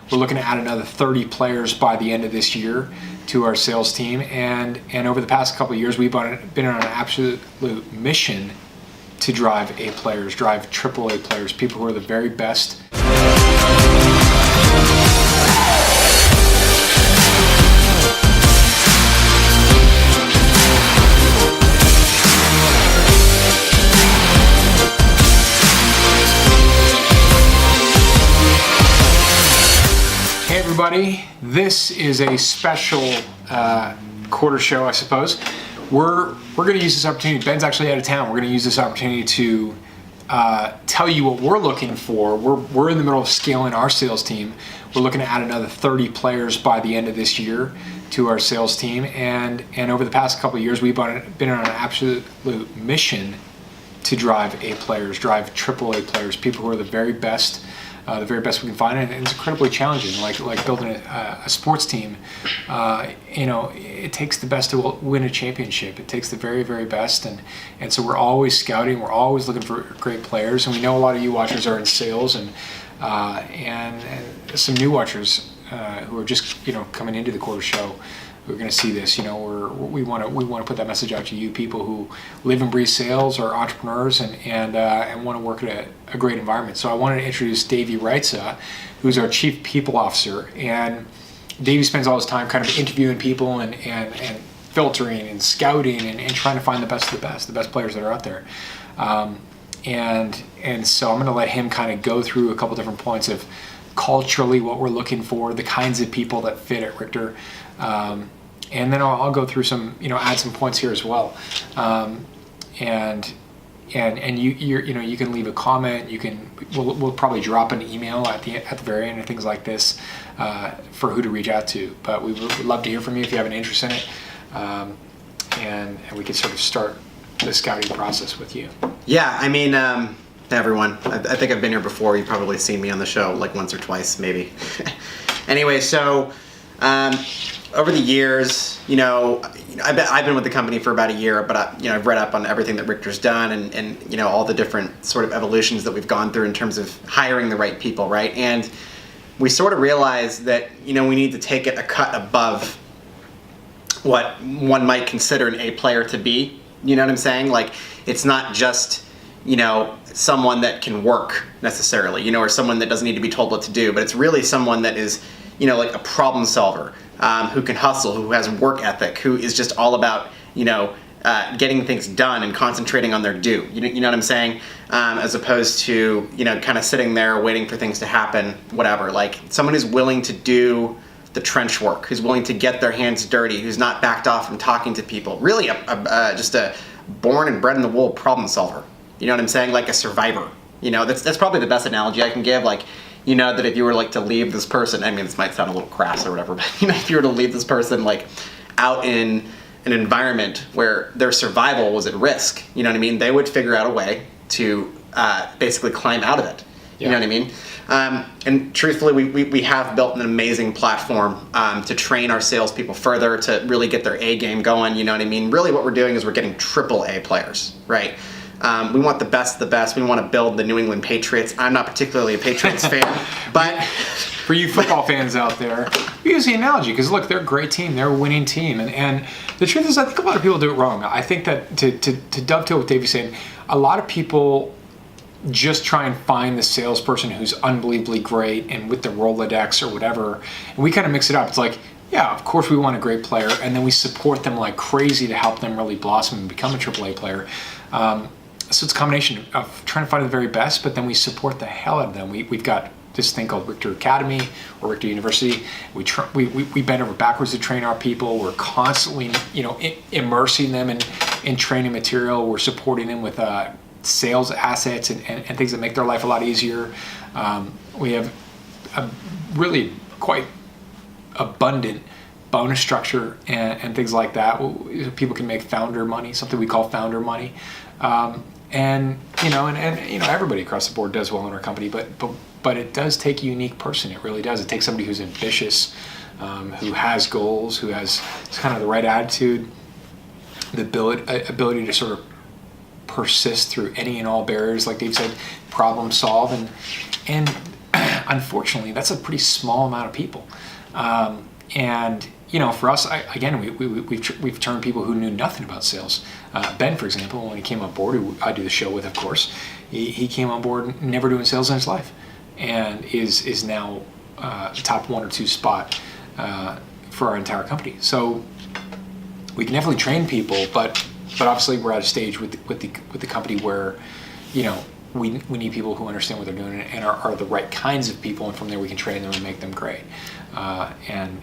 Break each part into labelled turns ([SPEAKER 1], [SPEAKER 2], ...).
[SPEAKER 1] We're looking to add another 30 players by the end of this year to our sales team. And over the past couple of years, we've been on an absolute mission to drive A players, drive triple A players, people who are the very best. Hey everybody, this is a special quarter show, I suppose. We're going to use this opportunity. Ben's actually out of town. We're going to use this opportunity to tell you what we're looking for. We're in the middle of scaling our sales team. We're looking to add another 30 players by the end of this year to our sales team. And over the past couple of years, we've been on an absolute mission to drive A players, drive triple A players, people who are the very best we can find, and it's incredibly challenging. Like building a sports team, it takes the best to win a championship. It takes the very, very best, and so we're always scouting. We're always looking for great players, and we know a lot of you watchers are in sales, and some new watchers who are just coming into the quarter show. We're going to see this. We want to put that message out to you, people who live and breathe sales, or entrepreneurs, and want to work at a great environment. So I wanted to introduce Davey Reitza, who's our Chief People Officer. And Davey spends all his time kind of interviewing people and filtering and scouting and trying to find the best of the best players that are out there. And so I'm going to let him kind of go through a couple different points of culturally what we're looking for, the kinds of people that fit at Richter. And then I'll go through some, add some points here as well. And you can leave a comment. We'll probably drop an email at the very end of things like this for who to reach out to. But we would love to hear from you if you have an interest in it, and we can sort of start the scouting process with you.
[SPEAKER 2] Yeah, I mean, everyone. I think I've been here before. You've probably seen me on the show like once or twice, maybe. Anyway, so. Over the years, I've been with the company for about a year, but I've read up on everything that Richter's done and all the different sort of evolutions that we've gone through in terms of hiring the right people, right? And we sort of realized that, we need to take it a cut above what one might consider an A player to be. You know what I'm saying? Like, it's not just, someone that can work necessarily, or someone that doesn't need to be told what to do, but it's really someone that is, like a problem solver, who can hustle, who has work ethic, who is just all about, getting things done and concentrating on their due. You know what I'm saying? As opposed to, kind of sitting there waiting for things to happen, whatever. Like someone who's willing to do the trench work, who's willing to get their hands dirty, who's not backed off from talking to people. Really just a born and bred in the wool problem solver. You know what I'm saying? Like a survivor. That's probably the best analogy I can give. Like, that if you were like to leave this person, I mean, this might sound a little crass or whatever, but if you were to leave this person like out in an environment where their survival was at risk, you know what I mean? They would figure out a way to basically climb out of it. You know what I mean? And truthfully, we have built an amazing platform to train our salespeople further, to really get their A game going. You know what I mean? Really what we're doing is we're getting triple A players, right? We want the best of the best. We want to build the New England Patriots. I'm not particularly a Patriots fan, but
[SPEAKER 1] for you football fans out there, we use the analogy because look, they're a great team. They're a winning team, and the truth is, I think a lot of people do it wrong. I think that to dovetail what Davey's saying, a lot of people just try and find the salesperson who's unbelievably great and with the Rolodex or whatever, and we kind of mix it up. It's like, yeah, of course we want a great player, and then we support them like crazy to help them really blossom and become a AAA player. So it's a combination of trying to find the very best, but then we support the hell out of them. We've got this thing called Richter Academy or Richter University. We bend over backwards to train our people. We're constantly, immersing them in training material. We're supporting them with sales assets and things that make their life a lot easier. We have a really quite abundant bonus structure and things like that. People can make founder money, something we call founder money. And everybody across the board does well in our company, but it does take a unique person. It really does. It takes somebody who's ambitious, who has goals, who has kind of the right attitude, the ability to sort of persist through any and all barriers, like Dave said, problem solve, and unfortunately, that's a pretty small amount of people. And for us, we've turned people who knew nothing about sales. Ben, for example, when he came on board, who I do the show with, of course, he came on board never doing sales in his life, and is now top 1 or 2 spot for our entire company. So we can definitely train people, but obviously we're at a stage with the company where we need people who understand what they're doing and are the right kinds of people, and from there we can train them and make them great, and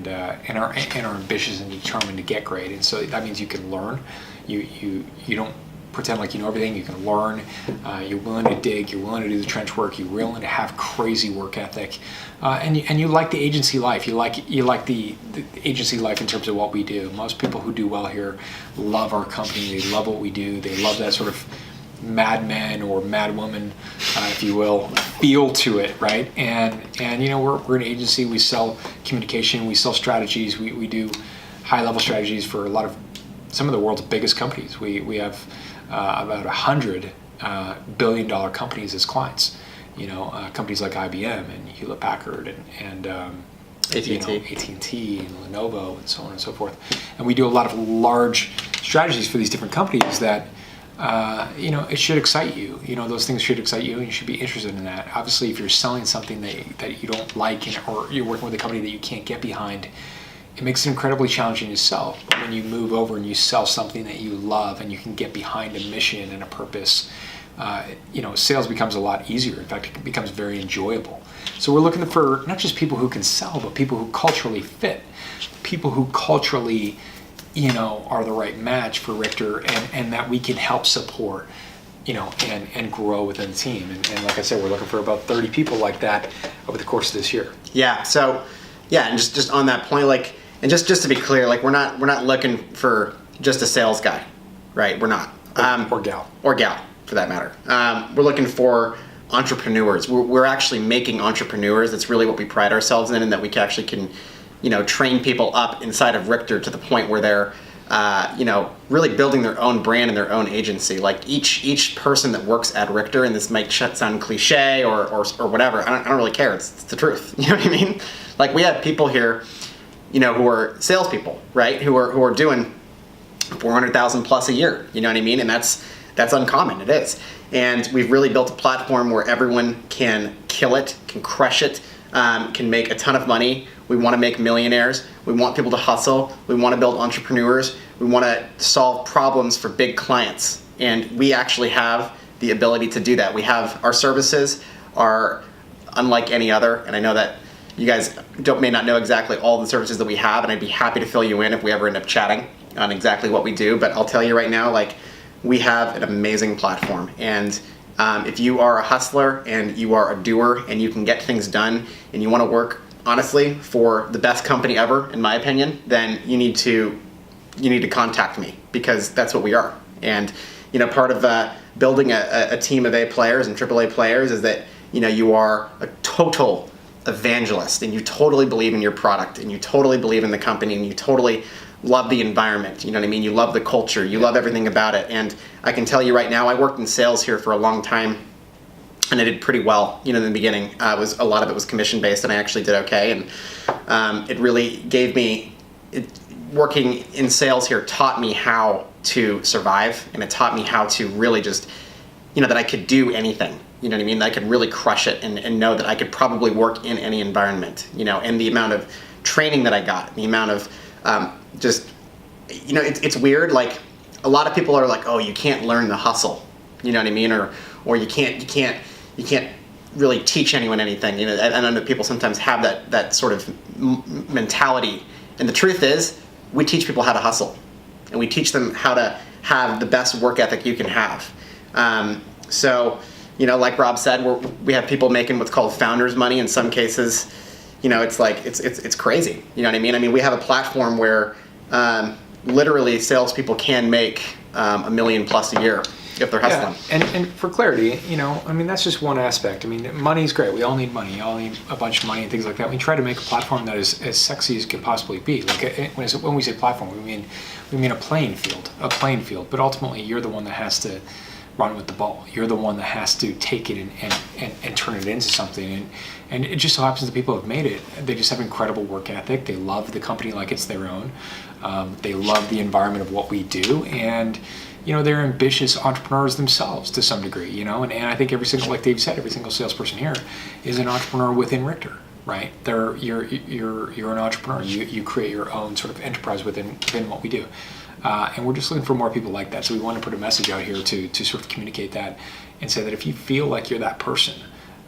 [SPEAKER 1] are ambitious and determined to get great. And so that means you can learn. You don't pretend like you know everything. You can learn. You're willing to dig. You're willing to do the trench work. You're willing to have crazy work ethic, and you like the agency life. You like the agency life in terms of what we do. Most people who do well here love our company. They love what we do. They love that sort of Mad Men or Mad Woman, if you will, feel to it, right? And we're an agency. We sell communication. We sell strategies. We do high level strategies for some of the world's biggest companies. We have about 100 billion-dollar companies as clients. Companies like IBM and Hewlett Packard and AT&T and Lenovo and so on and so forth. And we do a lot of large strategies for these different companies that it should excite you. Those things should excite you, and you should be interested in that. Obviously, if you're selling something that you don't like, or you're working with a company that you can't get behind, it makes it incredibly challenging to sell. But when you move over and you sell something that you love and you can get behind a mission and a purpose, sales becomes a lot easier. In fact, it becomes very enjoyable. So we're looking for not just people who can sell, but people who culturally fit, people who culturally are the right match for Richter, and that we can help support, and grow within the team. And like I said, we're looking for about 30 people like that over the course of this year.
[SPEAKER 2] Yeah. So, and just on that point, and just to be clear, we're not looking for just a sales guy, right? We're not.
[SPEAKER 1] Or gal.
[SPEAKER 2] Or gal, for that matter. We're looking for entrepreneurs. We're actually making entrepreneurs. That's really what we pride ourselves in, and that we actually can train people up inside of Richter to the point where they're, really building their own brand and their own agency. Like each person that works at Richter, and this might sound cliche or whatever, I don't really care. It's the truth. You know what I mean? We have people here, who are salespeople, right? Who are doing 400,000 plus a year. You know what I mean? And that's uncommon. It is. And we've really built a platform where everyone can kill it, can crush it, can make a ton of money. We want to make millionaires. We want people to hustle. We want to build entrepreneurs. We want to solve problems for big clients. And we actually have the ability to do that. We have our services are unlike any other. And I know that you guys may not know exactly all the services that we have, and I'd be happy to fill you in if we ever end up chatting on exactly what we do. But I'll tell you right now, we have an amazing platform. And if you are a hustler and you are a doer and you can get things done and you want to work honestly for the best company ever, in my opinion, then you need to contact me, because that's what we are. And part of building a team of A players and AAA players is that you are a total evangelist, and you totally believe in your product, and you totally believe in the company, and you totally love the environment. You know what I mean? You love the culture. You love everything about it. And I can tell you right now, I worked in sales here for a long time, and I did pretty well. In the beginning, a lot of it was commission based, and I actually did okay. And it really gave me working in sales here taught me how to survive, and it taught me how to really just that I could do anything. You know what I mean? That I could really crush it, and know that I could probably work in any environment. And the amount of training that I got, the amount of it's weird. A lot of people are like, oh, you can't learn the hustle. You know what I mean? Or you can't really teach anyone anything. I know that people sometimes have that sort of mentality. And the truth is, we teach people how to hustle, and we teach them how to have the best work ethic you can have. So, like Rob said, we have people making what's called founders money. In some cases, it's crazy. You know what I mean? I mean, we have a platform where literally salespeople can make $1 million plus a year if they're hustling.
[SPEAKER 1] Yeah, and for clarity, that's just one aspect. Money's great. We all need money. You all need a bunch of money and things like that. We try to make a platform that is as sexy as it can possibly be. When we say platform, we mean a playing field. But ultimately, you're the one that has to run with the ball. You're the one that has to take it and turn it into something. And it just so happens that people have made it. They just have incredible work ethic. They love the company like it's their own. They love the environment of what we do. And, they're ambitious entrepreneurs themselves to some degree, and I think like Dave said, every single salesperson here is an entrepreneur within Richter, right? You're an entrepreneur. You create your own sort of enterprise within what we do. And we're just looking for more people like that. So we want to put a message out here to sort of communicate that and say that if you feel like you're that person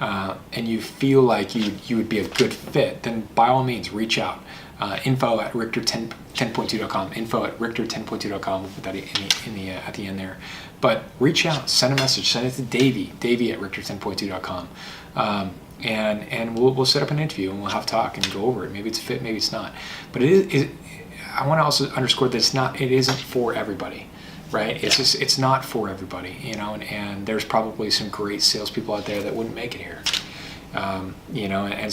[SPEAKER 1] and you feel like you would be a good fit, then by all means, reach out. Info at Richter10.2.com. Info at Richter10.2.com. We'll put that at the end there. But reach out, send a message, send it to Davey at Richter10.2.com. And we'll set up an interview and we'll have a talk and go over it. Maybe it's a fit, maybe it's not. But I want to also underscore that it isn't for everybody, right? It's not for everybody, and there's probably some great salespeople out there that wouldn't make it here. And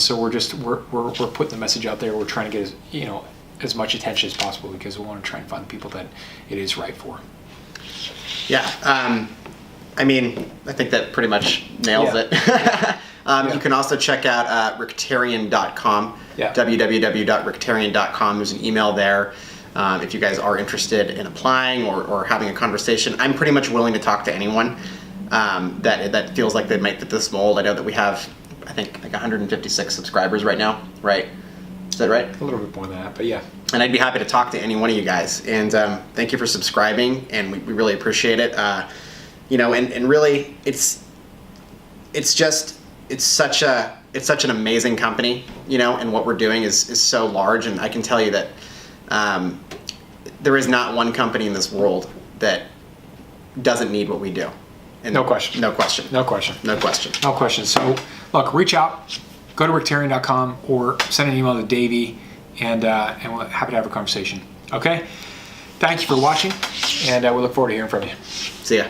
[SPEAKER 1] so we're putting the message out there. We're trying to get as much attention as possible because we want to try and find people that it is right for.
[SPEAKER 2] Yeah. I think that pretty much nails it. You can also check out Richterian.com, www.richterian.com. There's an email there if you guys are interested in applying or having a conversation. I'm pretty much willing to talk to anyone that feels like they might fit this mold. I know that we have, I think, like 156 subscribers right now, right? Is that right?
[SPEAKER 1] A little bit more than that, but yeah.
[SPEAKER 2] And I'd be happy to talk to any one of you guys. And thank you for subscribing, and we really appreciate it. And really, it's such an amazing company, and what we're doing is so large. And I can tell you that there is not one company in this world that doesn't need what we do. And
[SPEAKER 1] no question.
[SPEAKER 2] No question.
[SPEAKER 1] No question.
[SPEAKER 2] No question.
[SPEAKER 1] No question. So, look, reach out, go to Richterian.com or send an email to Davey, and we're happy to have a conversation. Okay? Thank you for watching, and we look forward to hearing from you.
[SPEAKER 2] See ya.